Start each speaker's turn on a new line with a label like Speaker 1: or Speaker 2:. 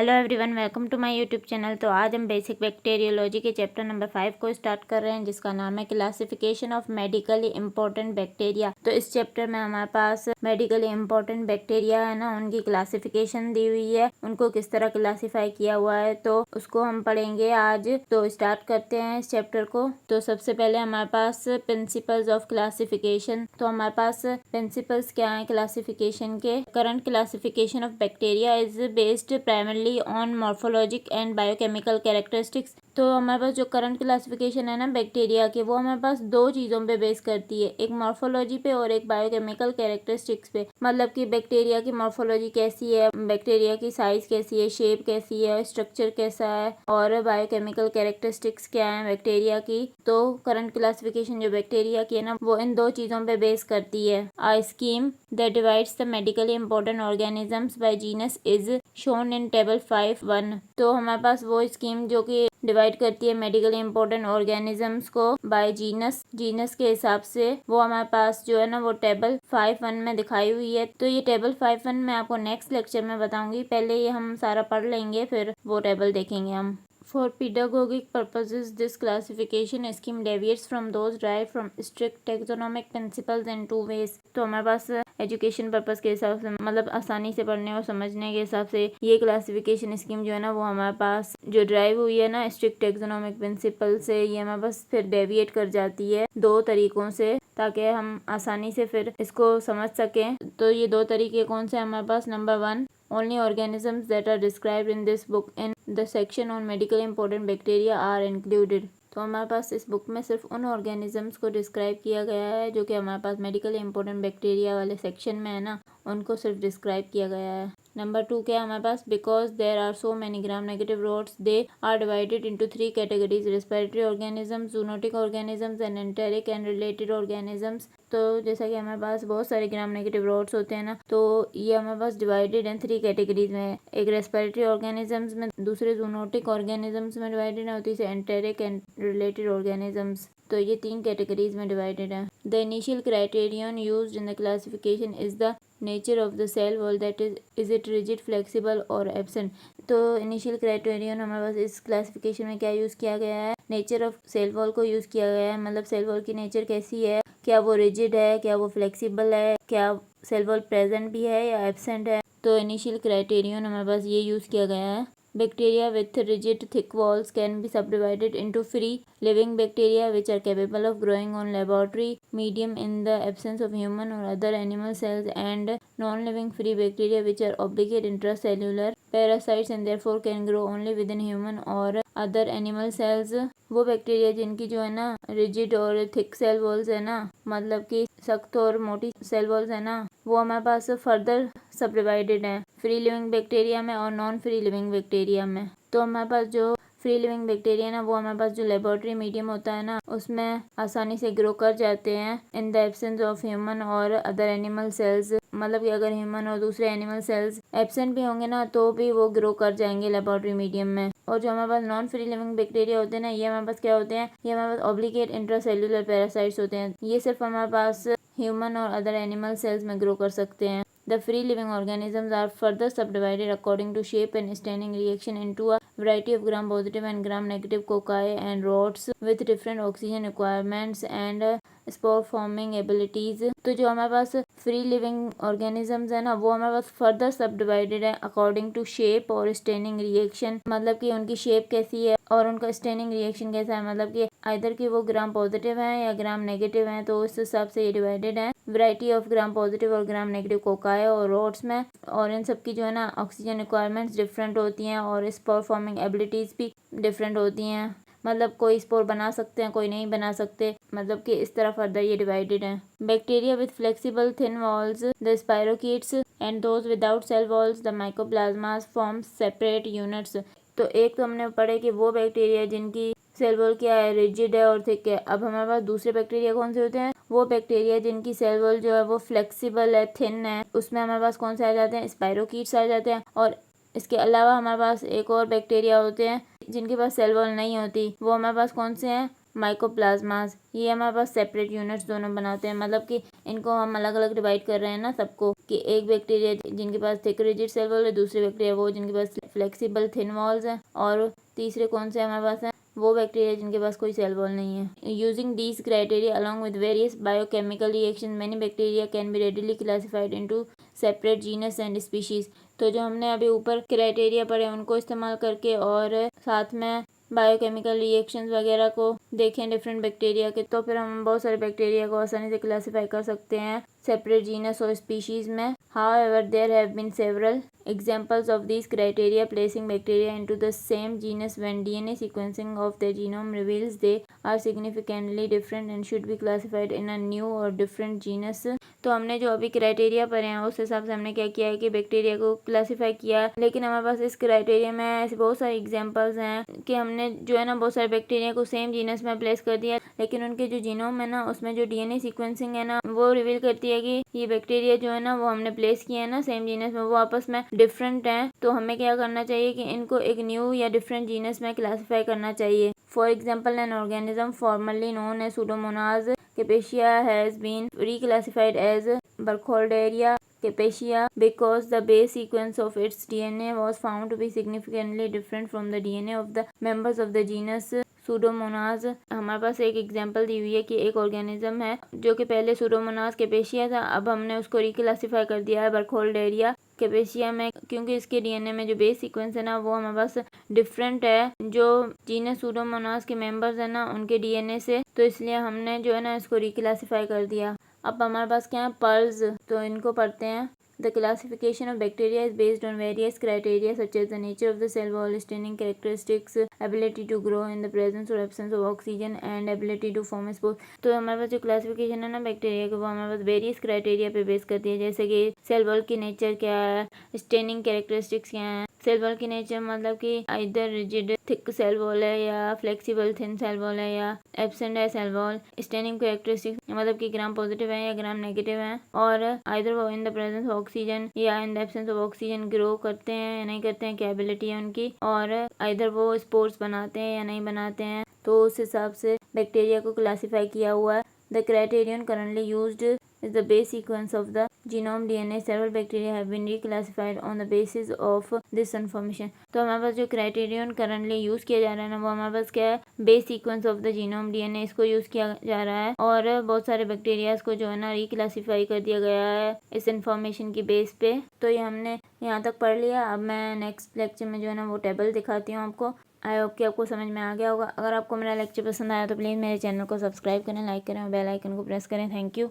Speaker 1: Hello everyone, welcome to my YouTube channel. तो आज हम बेसिक बैक्टीरियोलॉजी के चैप्टर नंबर 5 को स्टार्ट कर रहे हैं, जिसका नाम है classification of medically important bacteria. तो इस चैप्टर में हमारे पास मेडिकली इम्पोर्टेंट बैक्टीरिया है ना, उनकी क्लासिफिकेशन दी हुई है, उनको किस तरह क्लासीफाई किया हुआ है, तो उसको हम पढ़ेंगे आज। तो स्टार्ट करते हैं इस चैप्टर को। तो सबसे पहले हमारे पास प्रिंसिपल्स ऑफ क्लासिफिकेशन। तो हमारे पास प्रिंसिपल्स क्या है क्लासिफिकेशन के। Current classification of bacteria is based primarily on morphologic and biochemical characteristics. तो हमारे पास जो करंट क्लासिफिकेशन है ना बैक्टीरिया के, वो हमारे पास दो चीज़ों पे बेस करती है, एक मॉर्फोलॉजी पे और एक बायोकेमिकल कैरेक्टरिस्टिक्स पे। मतलब कि बैक्टीरिया की मॉर्फोलॉजी कैसी है, बैक्टीरिया की साइज कैसी है, शेप कैसी है, स्ट्रक्चर कैसा है, और बायोकेमिकल कैरेक्टरिस्टिक्स क्या है बैक्टीरिया की। तो करंट क्लासिफिकेशन जो बैक्टीरिया की है ना, वो इन दो चीज़ों पे बेस करती है। A scheme that divides the medically important organisms by genus is shown in table 5.1। तो हमारे पास वो स्कीम जो कि डिवाइड करती है मेडिकली इंपॉर्टेंट ऑर्गेनिजम्स को बाय जीनस के हिसाब से, वो हमारे पास जो है ना वो टेबल 5.1 में दिखाई हुई है। तो ये टेबल 5.1 मैं आपको नेक्स्ट लेक्चर में बताऊंगी, पहले ये हम सारा पढ़ लेंगे फिर वो टेबल देखेंगे हम। For pedagogic purposes, this classification scheme deviates from those derived from strict taxonomic principles in two ways। तो हमारे पास एजुकेशन पर्पस के हिसाब से, मतलब आसानी से पढ़ने और समझने के हिसाब से, ये क्लासिफिकेशन स्कीम जो है ना वो हमारे पास जो ड्राइव हुई है ना स्ट्रिक्ट टैक्सोनॉमिक प्रिंसिपल से, ये हमारे पास फिर डेविएट कर जाती है दो तरीकों से, ताकि हम आसानी से फिर इसको समझ सकें। तो ये दो तरीके कौन से हमारे पास। Number 1, only organisms that are described in this book in the section on medically important bacteria are included। तो हमारे पास इस बुक में सिर्फ उन ऑर्गेनिजम्स को डिस्क्राइब किया गया है जो कि हमारे पास मेडिकली इंपॉर्टेंट बैक्टीरिया वाले सेक्शन में है ना, उनको सिर्फ डिस्क्राइब किया गया है। नंबर 2 क्या हमारे पास, because there are so many gram negative rods they are divided into 3 categories, respiratory organisms, zoonotic organisms and enteric and related organisms. तो जैसा कि हमारे पास बहुत सारे ग्राम नेगेटिव रोड्स होते हैं ना, तो ये हमारे पास डिवाइडेड इन 3 कैटेगरीज में, एक रेस्पिरेटरी ऑर्गेनिजम्स में, दूसरे जूनोटिक ऑर्गेनिजम्स में डिवाइडेड है, और तीसरे एंटेरिक एंड रिलेटेड ऑर्गेनिजम्स। तो ये 3 कैटेगरीज में डिवाइडेड है। The initial criterion used in the classification is the nature of the cell wall, that is it rigid, flexible और एब्सेंट। तो इनिशियल क्राइटेरियन हमारे पास इस क्लासिफिकेशन में क्या यूज़ किया गया है, नेचर ऑफ सेल वॉल को यूज़ किया गया है। मतलब सेल वॉल की नेचर कैसी है, क्या वो रिजिड है, क्या वो फ्लेक्सिबल है, क्या सेल वॉल प्रेजेंट भी है या एब्सेंट है। तो इनिशियल क्राइटेरियन हमारे पास ये यूज़ किया गया है। Bacteria with rigid thick walls can be subdivided into free living bacteria which are capable of growing on laboratory medium in the absence of human or other animal cells, and non-living free bacteria which are obligate intracellular parasites and therefore can grow only within human or other animal cells। वो bacteria जिनकी जो है ना rigid और thick cell walls है ना, मतलब कि सख्त और मोटी सेल वॉल्स है ना, वो हमारे पास फर्दर सब डिवाइडेड हैं फ्री लिविंग बैक्टीरिया में और नॉन फ्री लिविंग बैक्टीरिया में। तो हमारे पास जो फ्री लिविंग बैक्टीरिया ना, वो हमारे पास जो लेबोरेटरी मीडियम होता है ना, उसमें आसानी से ग्रो कर जाते हैं इन द एब्सेंस ऑफ ह्यूमन और अदर एनिमल सेल्स। मतलब कि अगर ह्यूमन और दूसरे एनिमल सेल्स एब्सेंट भी होंगे ना, तो भी वो ग्रो कर जाएंगे लेबोरेटरी मीडियम में। और जो हमारे पास नॉन फ्री लिविंग बैक्टीरिया होते हैं ना, ये हमारे पास क्या होते हैं, ये हमारे पास ऑब्लिगेट इंट्रासेल्युलर पैरासाइट्स होते हैं। ये सिर्फ हमारे पास ह्यूमन और अदर एनिमल सेल्स में ग्रो कर सकते हैं। The free living organisms are further subdivided according to shape and staining reaction into a variety of gram-positive and gram-negative cocci and rods with different oxygen requirements and spore forming abilities। तो जो हमारे पास free living organisms है ना, वो हमारे पास further सब divided है according to shape और स्टेनिंग रिएक्शन। मतलब कि उनकी शेप कैसी है और उनका स्टेनिंग रिएक्शन कैसा है, मतलब कि आइदर कि वो ग्राम पॉजिटिव है या ग्राम नेगेटिव है, तो उस हिसाब से ये डिवाइडेड है वैरायटी ऑफ ग्राम पॉजिटिव और ग्राम नेगेटिव कोकाई और रोड्स में। और इन सब की जो है ना ऑक्सीजन रिक्वायरमेंट्स डिफरेंट होती हैं और स्पोर फॉर्मिंग एबिलिटीज़ भी डिफरेंट होती हैं। मतलब कोई स्पोर बना सकते हैं, कोई नहीं बना सकते, मतलब कि इस तरह फर्दर ये डिवाइडेड है। Bacteria with flexible thin walls, the spirochetes, and those without cell walls, the mycoplasmas forms separate units. तो एक तो हमने पढ़े कि वो बैक्टीरिया जिनकी सेल वॉल क्या है, रिजिड है और थिक है। अब हमारे पास दूसरे बैक्टीरिया कौन से होते हैं, वो बैक्टीरिया जिनकी सेल वॉल जो है वो फ्लेक्सिबल है, थिन है। उसमें हमारे पास कौन से आ जाते हैं, स्पायरोकीट्स आ जाते हैं। और इसके अलावा हमारे पास एक और बैक्टीरिया होते हैं जिनके पास सेल वॉल नहीं होती, वो हमारे पास कौन से हैं, माइकोप्लाज्मास। ये हमारे पास सेपरेट यूनिट्स दोनों बनाते हैं। मतलब कि इनको हम अलग अलग डिवाइड कर रहे हैं ना सबको, कि एक बैक्टीरिया जिनके पास थिक रिजिड सेल वॉल है, दूसरे बैक्टीरिया वो जिनके पास फ्लेक्सिबल थिन वॉल्स हैं, और तीसरे कौन से हमारे पास हैं, वो बैक्टीरिया जिनके पास कोई सेल वॉल नहीं है। Using these criteria along with various biochemical reaction many bacteria can be readily classified into separate genus and species. तो जो हमने अभी ऊपर क्राइटेरिया पढ़े उनको इस्तेमाल करके और साथ में बायोकेमिकल रिएक्शंस वगैरह को देखें डिफरेंट बैक्टीरिया के, तो फिर हम बहुत सारे बैक्टीरिया को आसानी से क्लासीफाई कर सकते हैं सेपरेट जीनस और स्पीशीज में। However, there have been several examples of these criteria placing bacteria into the same genus when DNA sequencing of their genome reveals they are significantly different and should be classified in a new or different genus। तो हमने जो अभी criteria पढ़े हैं उस हिसाब से हमने क्या किया है कि बैक्टीरिया को क्लासीफाई किया, लेकिन हमारे पास इस क्राइटेरिया में ऐसे बहुत सारे एग्जांपल्स हैं कि हमने जो है ना बहुत सारे बैक्टीरिया को सेम जीनस में प्लेस कर दिया, लेकिन उनके जो जीनोम है ना उसमें जो डीएनए सीक्वेंसिंग है ना वो रिवील करती है कि ये बैक्टीरिया जो है ना वो हमने प्लेस किए हैं ना सेम जीनस में वो आपस में डिफरेंट हैं। तो हमें क्या करना चाहिए कि इनको एक न्यू या डिफरेंट जीनस में क्लासीफाई करना चाहिए। For example, an organism formerly known as Pseudomonas cepacia has been reclassified as Burkholderia capacia because the base sequence of its DNA was found to be significantly different from the DNA of the members of the genus Pseudomonas. हमारे पास एक example दी हुई है कि एक organism है जो कि पहले सुडोमोनास कैपेशिया था, अब हमने उसको रिक्लासीफाई कर दिया है बर्कहोल्डेरिया कैपेशिया में, क्योंकि इसके डीएनए में जो बेस सीक्वेंस है ना वो हमारे पास डिफरेंट है जो जीनस सुडोमोनास के मेंबर्स है ना उनके डीएनए से, तो इसलिए हमने जो है ना इसको रिक्लासीफाई कर दिया। अब हमारे पास क्या है पर्ल्स, तो इनको पढ़ते हैं। The classification of bacteria is based on various criteria such as the nature of the cell wall, staining characteristics, ability to grow in the presence or absence of oxygen and ability to form spores। तो हमारे पास जो classification है ना bacteria का वो हमारे पास various criteria पे base करती है, जैसे कि सेल वॉल की नेचर क्या है, स्टेनिंग कैरेक्टरिस्टिक्स क्या है। सेल वॉल की नेचर मतलब कि इधर रिजिड थिक सेल वॉल है या फ्लेक्सिबल थिन सेल वॉल है या एब्सेंट है सेल वॉल। स्टेनिंग कैरेक्टरिस्टिक्स मतलब कि ग्राम पॉजिटिव है या ग्राम नेगेटिव है, और इधर वो in the presence of oxygen या in the absence of oxygen grow करते हैं या नहीं करते हैं, क्या एबिलिटी है उनकी, और इधर वो स्पोर्स बनाते हैं या नहीं बनाते हैं। तो उस हिसाब से बैक्टीरिया को क्लासीफाई किया हुआ है। The criterion currently used is the base sequence of the genome DNA। Several bacteria have been reclassified on the basis of this information। तो हमारे पास जो क्राइटेरियन करंटली यूज़ किया जा रहा है ना वो हमारे पास क्या है, base sequence of the genome DNA, इसको यूज़ किया जा रहा है, और बहुत सारे बैक्टीरियाज को जो है ना रिक्लासीफाई कर दिया गया है इस इंफॉर्मेशन की बेस पे। तो ये हमने यहाँ तक पढ़ लिया। अब मैं नेक्स्ट लेक्चर में जो है ना वो टेबल दिखाती हूँ आपको। आई होप कि आपको समझ में आ गया होगा। अगर आपको मेरा लेक्चर पसंद आया तो प्लीज़ मेरे चैनल को सब्सक्राइब करें, लाइक करें और बेल आइकन को प्रेस करें। Thank you.